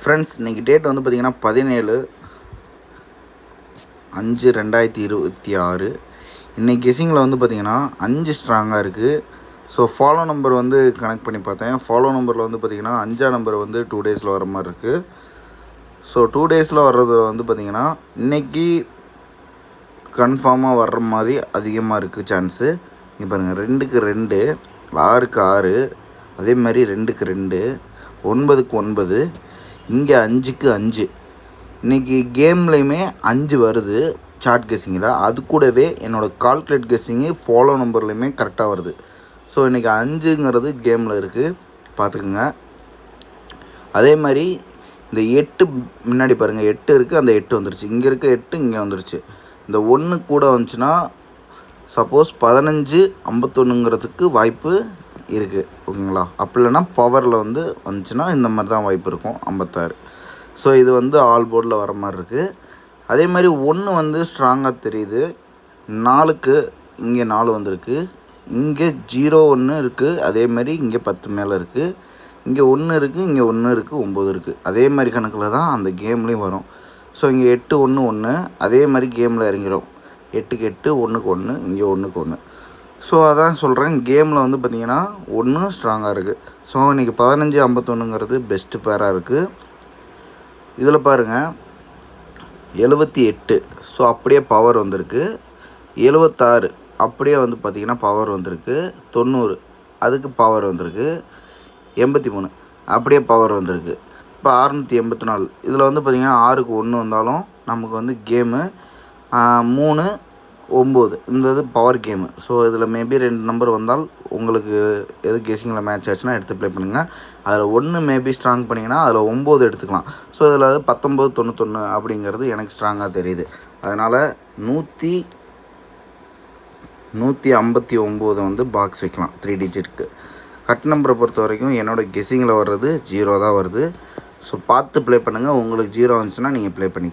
Friends இன்றைக்கி date வந்து பார்த்திங்கன்னா 17/5/2026. இன்றைக்கி கெஸ்ஸிங்கில் வந்து பார்த்திங்கன்னா 5 ஸ்ட்ராங்காக இருக்குது. ஸோ ஃபாலோ நம்பர் வந்து கனெக்ட் பண்ணி பார்த்தேன். ஃபாலோ நம்பரில் வந்து பார்த்திங்கன்னா 5ஆம் நம்பர் வந்து 2 டேஸில் வர மாதிரி இருக்குது. ஸோ 2 டேஸில் வர்றது வந்து பார்த்திங்கன்னா இன்றைக்கி கன்ஃபார்மாக வர்ற மாதிரி அதிகமாக இருக்குது சான்ஸு. இங்கே பாருங்கள், 2க்கு 2, 6க்கு 6, அதே மாதிரி 2க்கு 2, 9க்கு 9, இங்கே 5க்கு 5. இன்றைக்கி கேம்லேயுமே 5 வருது சார்ட் கெஸ்ஸிங்கில். அது கூடவே என்னோடய கால்குலேட் கெஸ்ஸிங்கு ஃபாலோ நம்பர்லேயுமே கரெக்டாக வருது. ஸோ இன்றைக்கி 5ங்கிறது கேமில் இருக்குது, பார்த்துக்குங்க. அதே மாதிரி இந்த 8 முன்னாடி பாருங்கள், 8 இருக்குது, அந்த 8 வந்துருச்சு. இங்கே இருக்க 8 இங்கே வந்துருச்சு. இந்த 1 கூட வந்துச்சுன்னா சப்போஸ் 15/51ங்கிறதுக்கு வாய்ப்பு இருக்குது, ஓகேங்களா? அப்படி இல்லைன்னா பவரில் வந்து வந்துச்சுன்னா இந்த மாதிரி தான் வாய்ப்பு இருக்கும், 56. ஸோ இது வந்து ஆல் போர்டில் வர மாதிரி இருக்குது. அதே மாதிரி 1 வந்து ஸ்ட்ராங்காக தெரியுது. 4க்கு இங்கே 4 வந்திருக்கு. இங்கே 0 இருக்குது. அதே மாதிரி இங்கே 10 மேலே இருக்குது. இங்கே 1 இருக்குது, இங்கே 1 இருக்குது, 9 இருக்குது. அதே மாதிரி கணக்கில் தான் அந்த கேம்லேயும் வரும். ஸோ இங்கே 8 1 1, அதே மாதிரி கேமில் இறங்கிடும். 8க்கு 8, 1க்கு 1, இங்கே 1க்கு 1. ஸோ அதான் சொல்கிறேன், கேமில் வந்து பார்த்திங்கன்னா 1 ஸ்ட்ராங்காக இருக்குது. ஸோ இன்றைக்கி 15/51ங்கிறது பெஸ்ட்டு பேராக இருக்குது. இதில் பாருங்கள், 78. ஸோ அப்படியே பவர் வந்திருக்கு. 76 அப்படியே வந்து பார்த்திங்கன்னா பவர் வந்திருக்கு. 90 அதுக்கு பவர் வந்திருக்கு. 83 அப்படியே பவர் வந்திருக்கு. இப்போ 684. இதில் வந்து பார்த்திங்கன்னா 6க்கு 1 வந்தாலும் நமக்கு வந்து கேமு 3 9 இந்த இது பவர் கேமு. ஸோ இதில் மேபி 2 நம்பர் வந்தால் உங்களுக்கு எது கெஸ்ஸிங்கில் மேட்ச் ஆச்சுன்னா எடுத்து ப்ளே பண்ணுங்கள். அதில் 1 மேபி ஸ்ட்ராங் பண்ணிங்கன்னா அதில் 9 எடுத்துக்கலாம். ஸோ இதில் 1991 அப்படிங்கிறது எனக்கு ஸ்ட்ராங்காக தெரியுது. அதனால் 159 வந்து பாக்ஸ் வைக்கலாம் 3 டிஜிட்க்கு. கட் நம்பரை பொறுத்த வரைக்கும் என்னோடய கெஸ்ஸிங்கில் வர்றது 0 தான் வருது. ஸோ பார்த்து ப்ளே பண்ணுங்கள். உங்களுக்கு 0 வந்துச்சுன்னா நீங்கள் ப்ளே பண்ணி